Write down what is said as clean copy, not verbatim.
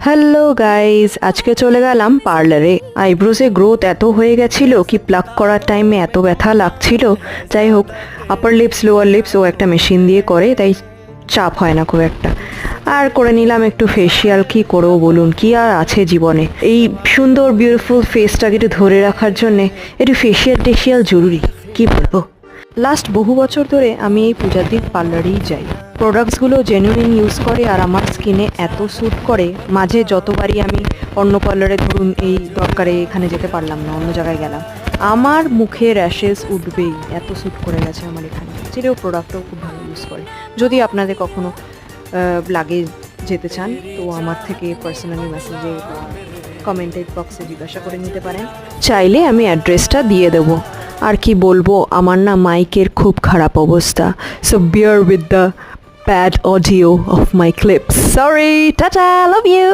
Hello guys, আজকে চলে গেলাম পার্লারে। আইব্রোসে গ্রোথ এত হয়ে গেছিল কি প্লাক করার টাইমে এত ব্যথা লাগছিল। যাই হোক, আপার লিপস লোয়ার লিপস ও একটা মেশিন দিয়ে করে, তাই চাপ হয় না খুব একটা। আর করে নিলাম একটু ফেসিয়াল। কি করবো বলুন, কি আর আছে জীবনে। এই সুন্দর বিউটিফুল ফেসটাকে একটু ধরে রাখার জন্যে একটু ফেসিয়াল টেসিয়াল জরুরি, কি বলবো। লাস্ট বহু বছর ধরে আমি এই পূজার দিন পার্লারেই যাই। প্রোডাক্টসগুলো জেনুইন ইউজ করে আর আমার স্কিনে এত স্যুট করে। মাঝে যতবারই আমি অন্য পার্লারে, ধরুন এই দরকারে এখানে যেতে পারলাম না, অন্য জায়গায় গেলাম, আমার মুখে র্যাশেস উঠবেই, এত স্যুট করে গেছে আমার এখানে। যেটাও প্রোডাক্টটাও খুব ভালো ইউজ করে। যদি আপনাদের কখনো লাগে যেতে চান তো আমার থেকে পার্সোনালি মেসেজে বা কমেন্টেড বক্সে জিজ্ঞাসা করে নিতে পারেন। চাইলে আমি অ্যাড্রেসটা দিয়ে দেবো। আর কি বলবো, আমার না মাইকের খুব খারাপ অবস্থা, so beer with the bad audio of my clips. Sorry, tata, love you.